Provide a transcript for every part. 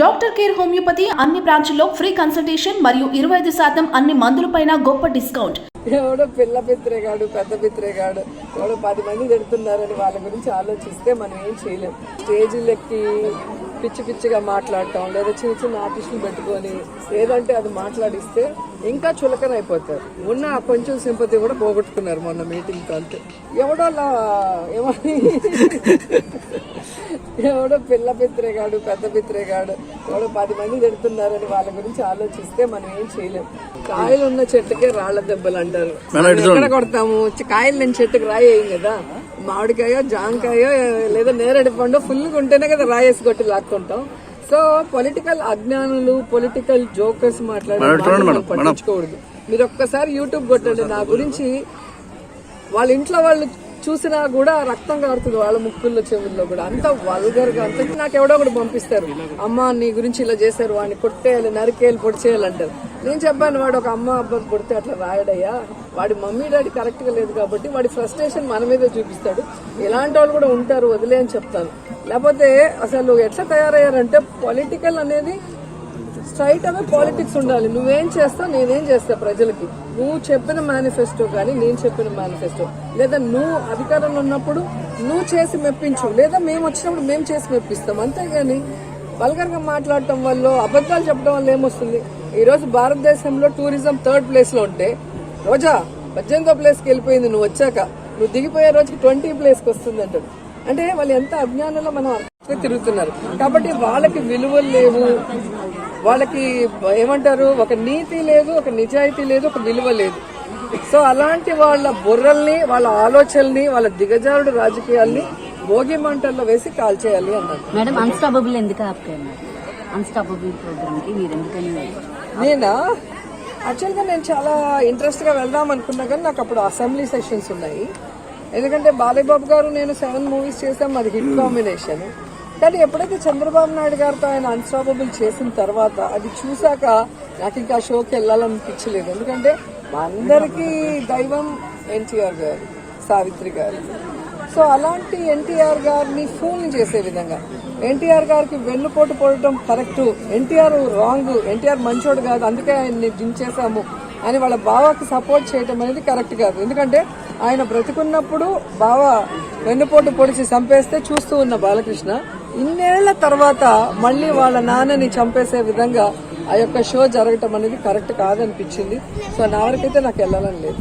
Doctor care homeopathy అన్ని బ్రాంచ్ల్లో free consultation మరియు 25% అన్ని మందులపైన గొప్ప డిస్కౌంట్. ఎవడో పిల్ల పిత్రేగాడు పెద్ద పిత్రేగాడు ఎవడో 10 మంది తిడుతున్నారని వాళ్ళ గురించి ఆలోచిస్తే మనం ఏం చేయలేం. స్టేజీలెక్కి పిచ్చి పిచ్చిగా మాట్లాడటం లేదా చిన్న చిన్న ఆర్టిస్టులు పెట్టుకొని ఏదంటే అది మాట్లాడిస్తే ఇంకా చులకన అయిపోతారు. ఉన్న కొంచెం సింపతి కూడా పోగొట్టుకున్నారు మొన్న మీటింగ్ తో. అంతే ఎవడో ఏమని ఎవడో పిల్ల పిత్రేగాడు పెద్ద పిత్రేగాడు ఎవడో 10 మంది తిడుతున్నారని వాళ్ళ గురించి ఆలోచిస్తే మనం ఏం చేయలేం. కాయలు ఉన్న చెట్టుకే రాళ్ల దెబ్బలు అంటారు. ఎక్కడ కొడతాము? కాయలు లేని చెట్టుకు రాయేయం కదా. మామిడికాయో జాంకాయో లేదా నేరేడు పండు ఫుల్గా ఉంటేనే కదా రాయేసి కొట్టి లాక్కుంటాం. సో పొలిటికల్ అజ్ఞానులు పొలిటికల్ జోకర్స్ మాట్లాడే పట్టించుకోకూడదు. మీరు ఒక్కసారి యూట్యూబ్ కొట్టండి, నా గురించి వాళ్ళ ఇంట్లో వాళ్ళు చూసినా కూడా రక్తం కారుతుంది వాళ్ళ ముక్కుల్లో చెవుల్లో కూడా. అంత వల్గర్ గా అంత. నాకు ఎవడో ఒకటి పంపిస్తారు, అమ్మ నీ గురించి ఇలా చేశారు, వాడిని కొట్టేయాలి నరికేయాలి పొడి చేయాలంటారు. నేను చెప్పాను, వాడు ఒక అమ్మ అబ్బాయి కొడితే అట్లా రాయడయ్యా, వాడి మమ్మీ డాడీ కరెక్ట్ గా లేదు కాబట్టి వాడి ఫ్రస్ట్రేషన్ మన మీదే చూపిస్తాడు. ఇలాంటి వాళ్ళు కూడా ఉంటారు, వదిలే అని చెప్తాను. లేకపోతే అసలు ఎట్లా తయారయ్యారంటే పొలిటికల్ అనేది స్ట్రైట్ అవే పాలిటిక్స్ ఉండాలి. నువ్వేం చేస్తావు నేనేం చేస్తా ప్రజలకి. నువ్వు చెప్పిన మేనిఫెస్టో కానీ నేను చెప్పిన మేనిఫెస్టో, లేదా నువ్వు అధికారంలో ఉన్నప్పుడు నువ్వు చేసి మెప్పించు, లేదా మేము వచ్చినప్పుడు మేము చేసి మెప్పిస్తాం. అంతేగాని వల్గర్ గా మాట్లాడటం వల్ల అబద్ధాలు చెప్పడం వల్ల ఏమొస్తుంది? ఈ రోజు భారతదేశంలో టూరిజం 3rd ప్లేస్ లో ఉంటే రోజా 18వ ప్లేస్ కి వెళ్ళిపోయింది. నువ్వు వచ్చాక నువ్వు దిగిపోయే రోజుకి 20 ప్లేస్ కి వస్తుంది అంటాడు. అంటే వాళ్ళు ఎంత అజ్ఞానంలో మనం తిరుగుతున్నారు. కాబట్టి వాళ్ళకి విలువలు లేవు, వాళ్ళకి ఏమంటారు, ఒక నీతి లేదు, ఒక నిజాయితీ లేదు, ఒక విలువ లేదు. సో అలాంటి వాళ్ళ బుర్రల్ని వాళ్ళ ఆలోచనల్ని వాళ్ళ దిగజారుడు రాజకీయాల్ని భోగి మంటల్లో వేసి కాల్చేయాలి అన్నారు. మేడం అన్స్టాపబుల్ ఎందుకు అన్స్టాపబుల్ ప్రోగ్రామ్ కి మీరు ఎందుకని? నేనా యాక్చువల్గా నేను చాలా ఇంట్రెస్ట్ గా వెళ్దాం అనుకున్నా కానీ నాకు అప్పుడు అసెంబ్లీ సెషన్స్ ఉన్నాయి. ఎందుకంటే బాలయ్యబాబు గారు నేను 7 మూవీస్ చేసాం, అది హిట్ కాంబినేషన్. కానీ ఎప్పుడైతే చంద్రబాబు నాయుడు గారితో ఆయన అన్స్టాపబుల్ చేసిన తర్వాత అది చూసాక నాకు ఇంకా షోకి వెళ్ళాలనిపించలేదు. ఎందుకంటే మా అందరికీ దైవం ఎన్టీఆర్ గారు, సావిత్రి గారు. సో అలాంటి ఎన్టీఆర్ గారిని ఫూల్ని చేసే విధంగా ఎన్టీఆర్ గారికి వెన్నుపోటు పోవడం కరెక్ట్, ఎన్టీఆర్ రాంగ్, ఎన్టీఆర్ మంచోడు కాదు అందుకే ఆయన్ని దించేశాము అని వాళ్ళ బావకి సపోర్ట్ చేయడం అనేది కరెక్ట్ కాదు. ఎందుకంటే ఆయన బ్రతికున్నప్పుడు బావ వెన్నుపోటు పొడిచి చంపేస్తే చూస్తూ ఉన్న బాలకృష్ణ ఇన్నేళ్ల తర్వాత మళ్లీ వాళ్ళ నాన్నని చంపేసే విధంగా ఆ యొక్క షో జరగటం అనేది కరెక్ట్ కాదనిపించింది. సో నా వరకైతే నాకు వెళ్ళాలని లేదు.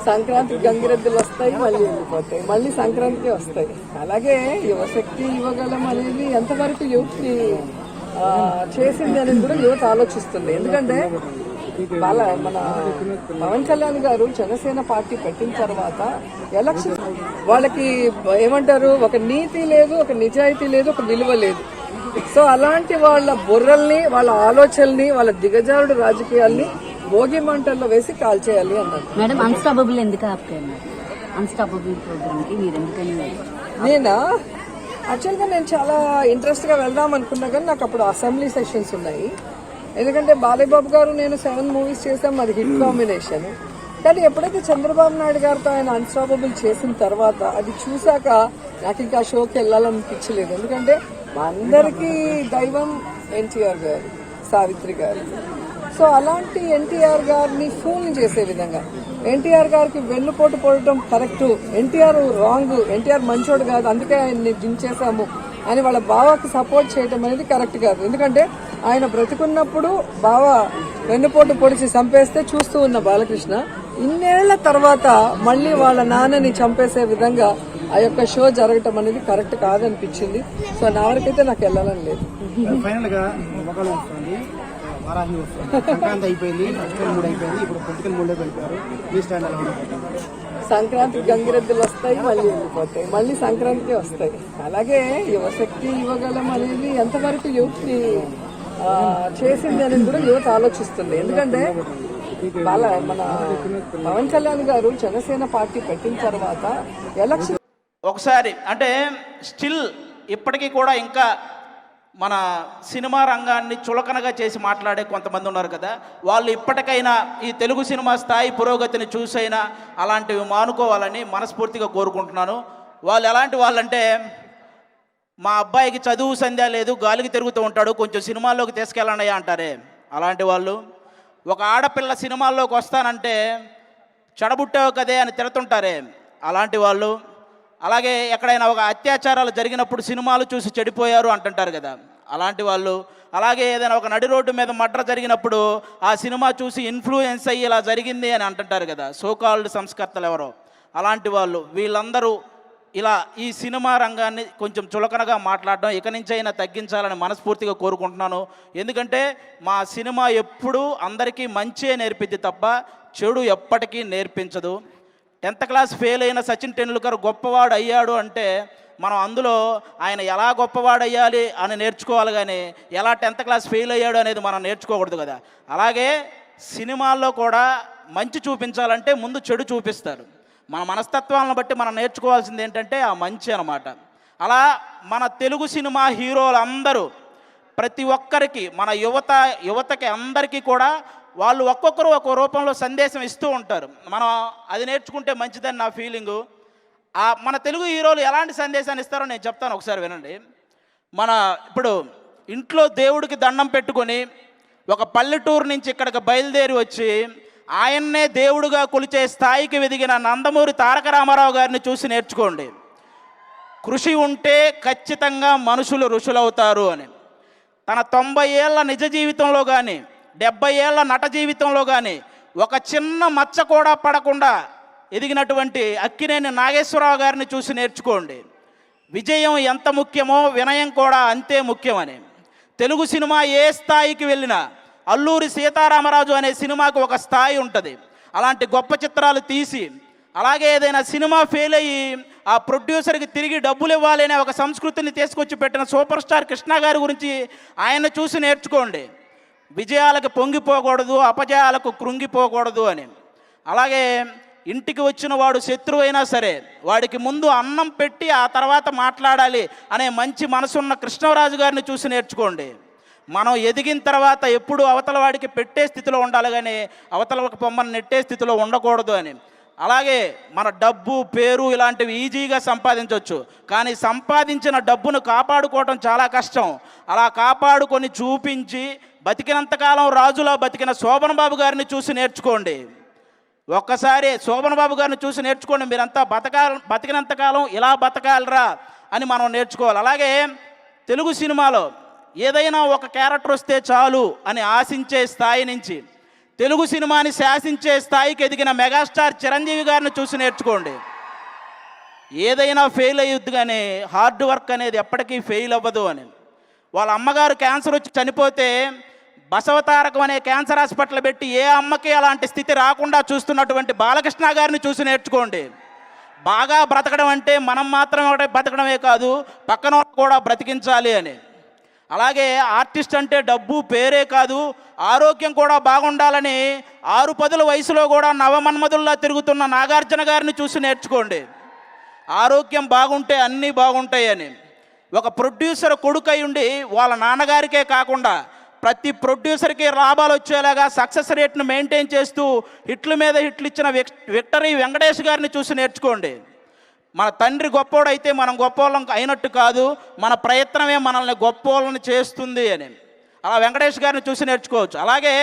సంక్రాంతి గంగిరెద్దులు వస్తాయి, మళ్ళీ వెళ్ళిపోతాయి, మళ్ళీ సంక్రాంతికి వస్తాయి. అలాగే యువశక్తి యువగలం అనేది ఎంతవరకు యువతని చేసింది అనేది కూడా యువత ఆలోచిస్తుంది. ఎందుకంటే మన పవన్ కళ్యాణ్ గారు జనసేన పార్టీ పెట్టిన తర్వాత ఎలక్షన్ వాళ్ళకి ఏమంటారు, ఒక నీతి లేదు, ఒక నిజాయితీ లేదు, ఒక విలువ లేదు. సో అలాంటి వాళ్ళ బుర్రల్ని వాళ్ళ ఆలోచనల్ని వాళ్ళ దిగజారుడు రాజకీయాల్ని భోగి మంటల్లో వేసి కాల్చేయాలి అన్నారు. మేడం అన్స్టాపబుల్ ఎందుకు అన్స్టాపబుల్ ప్రోగ్రామ్ కి మీరు ఎందుకని? నేనా యాక్చువల్గా నేను చాలా ఇంట్రెస్ట్ గా వెళ్దాం అనుకున్నా కానీ నాకు అప్పుడు అసెంబ్లీ సెషన్స్ ఉన్నాయి. ఎందుకంటే బాలయ్యబాబు గారు నేను 7 మూవీస్ చేసాం, అది హిట్ కాంబినేషన్. కానీ ఎప్పుడైతే చంద్రబాబు నాయుడు గారితో ఆయన అన్స్టాపబుల్ చేసిన తర్వాత అది చూసాక నాకు ఇంకా షోకి వెళ్ళాలనిపించలేదు. ఎందుకంటే మా అందరికీ దైవం ఎన్టీఆర్ గారు, సావిత్రి గారు. సో అలాంటి ఎన్టీఆర్ గారిని ఫూల్ని చేసే విధంగా ఎన్టీఆర్ గారికి వెన్నుపోటు పోవడం కరెక్ట్, ఎన్టీఆర్ రాంగ్, ఎన్టీఆర్ మంచోడు కాదు అందుకే ఆయన్ని దించేశాము అని వాళ్ళ బావకి సపోర్ట్ చేయడం అనేది కరెక్ట్ కాదు. ఎందుకంటే ఆయన బ్రతికున్నప్పుడు బావ వెన్నుపోటు పొడిచి చంపేస్తే చూస్తూ ఉన్న బాలకృష్ణ ఇన్నేళ్ల తర్వాత మళ్లీ వాళ్ళ నాన్నని చంపేసే విధంగా ఆ యొక్క షో జరగటం అనేది కరెక్ట్ కాదనిపించింది. సో నా వరకైతే నాకు వెళ్ళాలని లేదు. సంక్రాంతి గంగిరెద్దులు వస్తాయి, మళ్ళీ వెళ్ళిపోతాయి, మళ్ళీ సంక్రాంతికి వస్తాయి. అలాగే యువశక్తి యువగలం అనేది ఎంతవరకు యువతని చేసింది అనేది కూడా యువత ఆలోచిస్తుంది. ఎందుకంటే మన పవన్ కళ్యాణ్ గారు జనసేన పార్టీ పెట్టిన తర్వాత ఎలక్షన్ ఒకసారి అంటే స్టిల్ ఇప్పటికీ కూడా ఇంకా మన సినిమా రంగాన్ని చులకనగా చేసి మాట్లాడే కొంతమంది ఉన్నారు కదా, వాళ్ళు ఇప్పటికైనా ఈ తెలుగు సినిమా స్థాయి పురోగతిని చూసైనా అలాంటివి మానుకోవాలని మనస్ఫూర్తిగా కోరుకుంటున్నాను. వాళ్ళు ఎలాంటి వాళ్ళంటే, మా అబ్బాయికి చదువు సంధ్య లేదు, గాలికి తిరుగుతూ ఉంటాడు, కొంచెం సినిమాల్లోకి తీసుకెళ్ళండి అంటారే అలాంటి వాళ్ళు. ఒక ఆడపిల్ల సినిమాల్లోకి వస్తానంటే చెడబుట్టావు కదే అని తిడుతుంటారే అలాంటి వాళ్ళు. అలాగే ఎక్కడైనా ఒక అత్యాచారాలు జరిగినప్పుడు సినిమాలు చూసి చెడిపోయారు అంటుంటారు కదా అలాంటి వాళ్ళు. అలాగే ఏదైనా ఒక నడి రోడ్డు మీద మర్డర్ జరిగినప్పుడు ఆ సినిమా చూసి ఇన్ఫ్లుయెన్స్ అయ్యి ఇలా జరిగింది అని అంటుంటారు కదా సోకాల్డ్ సంస్కర్తలు ఎవరో అలాంటి వాళ్ళు. వీళ్ళందరూ ఇలా ఈ సినిమా రంగాన్ని కొంచెం చులకనగా మాట్లాడడం ఇక నుంచి అయినా తగ్గించాలని మనస్ఫూర్తిగా కోరుకుంటున్నాను. ఎందుకంటే మా సినిమా ఎప్పుడూ అందరికీ మంచే నేర్పిద్ది తప్ప చెడు ఎప్పటికీ నేర్పించదు. 10th క్లాస్ ఫెయిల్ అయిన సచిన్ టెండూల్కర్ గొప్పవాడు అయ్యాడు అంటే మనం అందులో ఆయన ఎలా గొప్పవాడు అయ్యాలి అని నేర్చుకోవాలి, కానీ ఎలా 10th క్లాస్ ఫెయిల్ అయ్యాడు అనేది మనం నేర్చుకోకూడదు కదా. అలాగే సినిమాల్లో కూడా మంచి చూపించాలంటే ముందు చెడు చూపిస్తారు. మన మనస్తత్వాలను బట్టి మనం నేర్చుకోవాల్సింది ఏంటంటే ఆ మంచి అన్నమాట. అలా మన తెలుగు సినిమా హీరోలందరూ ప్రతి ఒక్కరికి, మన యువతకి అందరికీ కూడా వాళ్ళు ఒక్కొక్కరు ఒక్కో రూపంలో సందేశం ఇస్తూ ఉంటారు. మనం అది నేర్చుకుంటే మంచిదని నా ఫీలింగు. మన తెలుగు హీరోలు ఎలాంటి సందేశాన్ని ఇస్తారో నేను చెప్తాను, ఒకసారి వినండి. మన ఇప్పుడు ఇంట్లో దేవుడికి దండం పెట్టుకొని ఒక పల్లెటూరు నుంచి ఇక్కడికి బయలుదేరి వచ్చి ఆయన్నే దేవుడుగా కొలిచే స్థాయికి ఎదిగిన నందమూరి తారక రామారావు గారిని చూసి నేర్చుకోండి. కృషి ఉంటే ఖచ్చితంగా మనుషులు ఋషులవుతారు అని. తన 90 ఏళ్ల నిజ జీవితంలో కానీ 70 ఏళ్ల నట జీవితంలో కానీ ఒక చిన్న మచ్చ కూడా పడకుండా ఎదిగినటువంటి అక్కినేని నాగేశ్వరరావు గారిని చూసి నేర్చుకోండి. విజయం ఎంత ముఖ్యమో వినయం కూడా అంతే ముఖ్యమని. తెలుగు సినిమా ఏ స్థాయికి వెళ్ళినా అల్లూరి సీతారామరాజు అనే సినిమాకు ఒక స్థాయి ఉంటుంది. అలాంటి గొప్ప చిత్రాలు తీసి, అలాగే ఏదైనా సినిమా ఫెయిల్ అయ్యి ఆ ప్రొడ్యూసర్కి తిరిగి డబ్బులు ఇవ్వాలి అనే ఒక సంస్కృతిని తీసుకొచ్చి పెట్టిన సూపర్ స్టార్ కృష్ణ గారి గురించి ఆయన చూసి నేర్చుకోండి. విజయాలకు పొంగిపోకూడదు, అపజయాలకు కృంగిపోకూడదు అని. అలాగే ఇంటికి వచ్చిన వాడు శత్రువు అయినా సరే వాడికి ముందు అన్నం పెట్టి ఆ తర్వాత మాట్లాడాలి అనే మంచి మనసున్న కృష్ణరాజు గారిని చూసి నేర్చుకోండి. మనం ఎదిగిన తర్వాత ఎప్పుడు అవతల వాడికి పెట్టే స్థితిలో ఉండాలి, కానీ అవతల పొమ్మని నెట్టే స్థితిలో ఉండకూడదు అని. అలాగే మన డబ్బు పేరు ఇలాంటివి ఈజీగా సంపాదించవచ్చు, కానీ సంపాదించిన డబ్బును కాపాడుకోవటం చాలా కష్టం. అలా కాపాడుకొని చూపించి బతికినంతకాలం రాజులా బతికిన శోభన్ బాబు గారిని చూసి నేర్చుకోండి. ఒక్కసారి శోభన్ బాబు గారిని చూసి నేర్చుకోండి. మీరంతా బతికినంతకాలం ఇలా బతకాలరా అని మనం నేర్చుకోవాలి. అలాగే తెలుగు సినిమాలో ఏదైనా ఒక క్యారెక్టర్ వస్తే చాలు అని ఆశించే స్థాయి నుంచి తెలుగు సినిమాని శాసించే స్థాయికి ఎదిగిన మెగాస్టార్ చిరంజీవి గారిని చూసి నేర్చుకోండి. ఏదైనా ఫెయిల్ అయ్యుద్ది, కానీ హార్డ్ వర్క్ అనేది ఎప్పటికీ ఫెయిల్ అవ్వదు అని. వాళ్ళ అమ్మగారు క్యాన్సర్ వచ్చి చనిపోతే బసవతారకం అనే క్యాన్సర్ హాస్పిటల్ పెట్టి ఏ అమ్మకి అలాంటి స్థితి రాకుండా చూస్తున్నటువంటి బాలకృష్ణ గారిని చూసి నేర్చుకోండి. బాగా బ్రతకడం అంటే మనం మాత్రం బ్రతకడమే కాదు, పక్కన కూడా బ్రతికించాలి అని. అలాగే ఆర్టిస్ట్ అంటే డబ్బు పేరే కాదు, ఆరోగ్యం కూడా బాగుండాలని 6-10 వయసులో కూడా నవమన్మధుల్లా తిరుగుతున్న నాగార్జున గారిని చూసి నేర్చుకోండి. ఆరోగ్యం బాగుంటే అన్నీ బాగుంటాయి అని. ఒక ప్రొడ్యూసర్ కొడుకై ఉండి వాళ్ళ నాన్నగారికే కాకుండా ప్రతి ప్రొడ్యూసర్కి లాభాలు వచ్చేలాగా సక్సెస్ రేట్ను మెయింటైన్ చేస్తూ హిట్ల మీద హిట్లు ఇచ్చిన విక్టరీ వెంకటేష్ గారిని చూసి నేర్చుకోండి. మన తండ్రి గొప్పోడైతే మనం గొప్పోళ్ళం అయినట్టు కాదు, మన ప్రయత్నమే మనల్ని గొప్పోళ్ళని చేస్తుంది అని. అలా వెంకటేష్ గారిని చూసి నేర్చుకోవచ్చు. అలాగే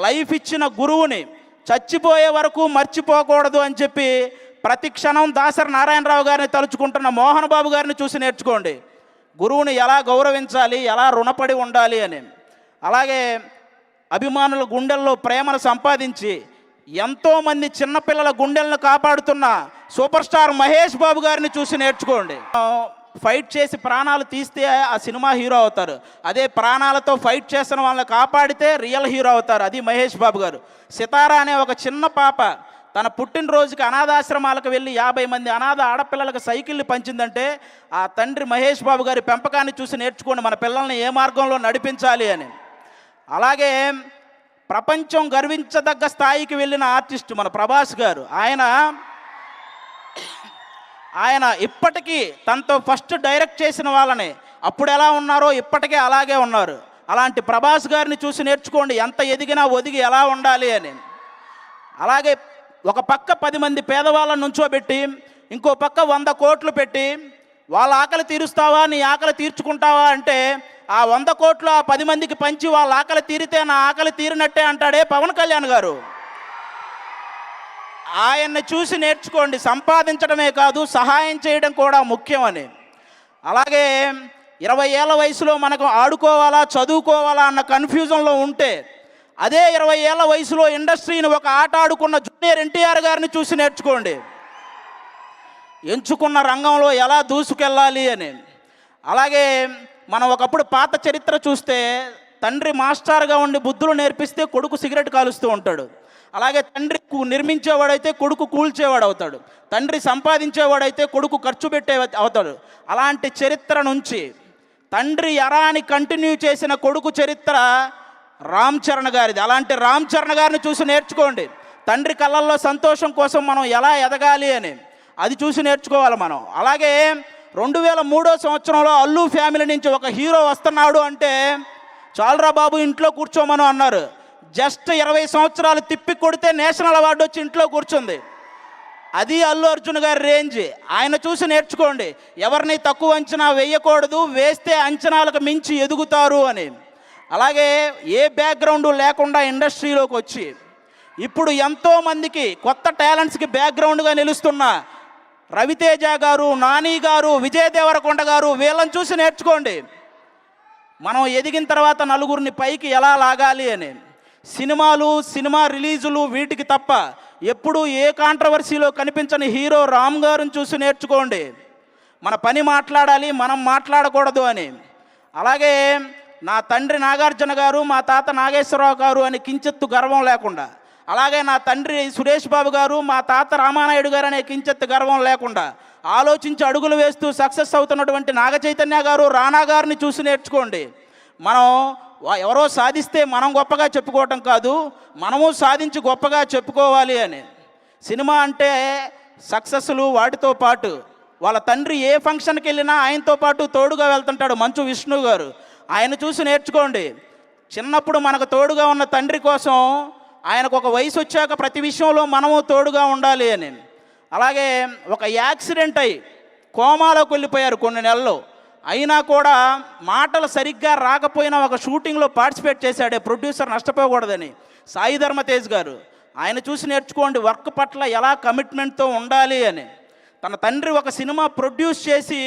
లైఫ్ ఇచ్చిన గురువుని చచ్చిపోయే వరకు మర్చిపోకూడదు అని చెప్పి ప్రతి క్షణం దాసరి నారాయణరావు గారిని తలుచుకుంటున్న మోహన్ బాబు గారిని చూసి నేర్చుకోండి. గురువుని ఎలా గౌరవించాలి, ఎలా రుణపడి ఉండాలి అని. అలాగే అభిమానుల గుండెల్లో ప్రేమను సంపాదించి ఎంతోమంది చిన్నపిల్లల గుండెలను కాపాడుతున్న సూపర్ స్టార్ మహేష్ బాబు గారిని చూసి నేర్చుకోండి. ఫైట్ చేసి ప్రాణాలు తీస్తే ఆ సినిమా హీరో అవుతారు, అదే ప్రాణాలతో ఫైట్ చేసిన వాళ్ళని కాపాడితే రియల్ హీరో అవుతారు. అది మహేష్ బాబు గారు. సితారా అనే ఒక చిన్న పాప తన పుట్టినరోజుకి అనాథాశ్రమాలకు వెళ్ళి 50 మంది అనాథ ఆడపిల్లలకు సైకిళ్ళు పంచిందంటే ఆ తండ్రి మహేష్ బాబు గారి పెంపకాన్ని చూసి నేర్చుకోండి, మన పిల్లల్ని ఏ మార్గంలో నడిపించాలి అని. అలాగే ప్రపంచం గర్వించదగ్గ స్థాయికి వెళ్ళిన ఆర్టిస్ట్ మన ప్రభాస్ గారు. ఆయన ఇప్పటికీ తనతో ఫస్ట్ డైరెక్ట్ చేసిన వాళ్ళని అప్పుడు ఎలా ఉన్నారో ఇప్పటికే అలాగే ఉన్నారు. అలాంటి ప్రభాస్ గారిని చూసి నేర్చుకోండి, ఎంత ఎదిగినా ఒదిగి ఎలా ఉండాలి అని. అలాగే ఒక పక్క 10 మంది పేదవాళ్ళని నుంచోబెట్టి ఇంకో పక్క 100 కోట్లు పెట్టి వాళ్ళ ఆకలి తీరుస్తావా, నీ ఆకలి తీర్చుకుంటావా అంటే ఆ 100 కోట్లు ఆ 10 మందికి పంచి వాళ్ళ ఆకలి తీరితే నా ఆకలి తీరినట్టే అంటాడే పవన్ కళ్యాణ్ గారు. ఆయన్ని చూసి నేర్చుకోండి, సంపాదించడమే కాదు సహాయం చేయడం కూడా ముఖ్యం అని. అలాగే 20 ఏళ్ళ వయసులో మనకు ఆడుకోవాలా చదువుకోవాలా అన్న కన్ఫ్యూజన్లో ఉంటే అదే 20 ఏళ్ళ వయసులో ఇండస్ట్రీని ఒక ఆట ఆడుకున్న జూనియర్ ఎన్టీఆర్ గారిని చూసి నేర్చుకోండి, ఎంచుకున్న రంగంలో ఎలా దూసుకెళ్ళాలి అని. అలాగే మనం ఒకప్పుడు పాత చరిత్ర చూస్తే తండ్రి మాస్టర్గా ఉండి బుద్ధులు నేర్పిస్తే కొడుకు సిగరెట్ కాలుస్తూ ఉంటాడు. అలాగే తండ్రి నిర్మించేవాడైతే కొడుకు కూల్చేవాడు అవుతాడు, తండ్రి సంపాదించేవాడైతే కొడుకు ఖర్చు పెట్టే అవుతాడు. అలాంటి చరిత్ర నుంచి తండ్రి ఎరాని కంటిన్యూ చేసిన కొడుకు చరిత్ర రామ్ చరణ్ గారిది. అలాంటి రామ్ చరణ్ గారిని చూసి నేర్చుకోండి, తండ్రి కళ్ళల్లో సంతోషం కోసం మనం ఎలా ఎదగాలి అని అది చూసి నేర్చుకోవాలి మనం. అలాగే 2003 సంవత్సరంలో అల్లు ఫ్యామిలీ నుంచి ఒక హీరో వస్తున్నాడు అంటే చాలరా బాబు ఇంట్లో కూర్చోమను అన్నారు. జస్ట్ 20 సంవత్సరాలు తిప్పి కొడితే నేషనల్ అవార్డు వచ్చి ఇంట్లో కూర్చుంది. అది అల్లు అర్జున్ గారి రేంజ్. ఆయన చూసి నేర్చుకోండి, ఎవరిని తక్కువ అంచనా వేయకూడదు, వేస్తే అంచనాలకు మించి ఎదుగుతారు అని. అలాగే ఏ బ్యాక్గ్రౌండ్ లేకుండా ఇండస్ట్రీలోకి వచ్చి ఇప్పుడు ఎంతోమందికి కొత్త టాలెంట్స్కి బ్యాక్గ్రౌండ్గా నిలుస్తున్న రవితేజ గారు, నాని గారు, విజయ్ దేవరకొండ గారు, వీళ్ళని చూసి నేర్చుకోండి, మనం ఎదిగిన తర్వాత నలుగురిని పైకి ఎలా లాగాలి అని. సినిమా రిలీజులు వీటికి తప్ప ఎప్పుడు ఏ కాంట్రవర్సీలో కనిపించని హీరో రామ్ గారిని చూసి నేర్చుకోండి, మన పని మాట్లాడాలి మనం మాట్లాడకూడదు అని. అలాగే నా తండ్రి నాగార్జున గారు, మా తాత నాగేశ్వరరావు గారు అని కించెత్తు గర్వం లేకుండా, అలాగే నా తండ్రి సురేష్ బాబు గారు, మా తాత రామానాయుడు గారు అనే కించెత్తు గర్వం లేకుండా ఆలోచించి అడుగులు వేస్తూ సక్సెస్ అవుతున్నటువంటి నాగ చైతన్య గారు, రానా గారిని చూసి నేర్చుకోండి. మనం ఎవరో సాధిస్తే మనం గొప్పగా చెప్పుకోవటం కాదు, మనము సాధించి గొప్పగా చెప్పుకోవాలి అని. సినిమా అంటే సక్సెస్లు వాటితో పాటు వాళ్ళ తండ్రి ఏ ఫంక్షన్కి వెళ్ళినా ఆయనతో పాటు తోడుగా వెళ్తుంటాడు మంచు విష్ణు గారు, ఆయన చూసి నేర్చుకోండి. చిన్నప్పుడు మనకు తోడుగా ఉన్న తండ్రి కోసం ఆయనకు ఒక వయసు వచ్చాక ప్రతి విషయంలో మనము తోడుగా ఉండాలి అని. అలాగే ఒక యాక్సిడెంట్ అయ్యి కోమాలోకి వెళ్ళిపోయారు కొన్ని నెలలు, అయినా కూడా మాటలు సరిగ్గా రాకపోయినా ఒక షూటింగ్లో పార్టిసిపేట్ చేశాడే ప్రొడ్యూసర్ నష్టపోకూడదని సాయి ధర్మ తేజ్ గారు. ఆయన చూసి నేర్చుకోండి వర్క్ పట్ల ఎలా కమిట్మెంట్తో ఉండాలి అని. తన తండ్రి ఒక సినిమా ప్రొడ్యూస్ చేసి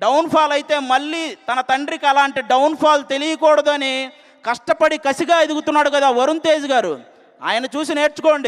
డౌన్ఫాల్ అయితే మళ్ళీ తన తండ్రికి అలాంటి డౌన్ఫాల్ తెలియకూడదని కష్టపడి కసిగా ఎదుగుతున్నాడు కదా వరుణ్ తేజ్ గారు, ఆయన చూసి నేర్చుకోండి.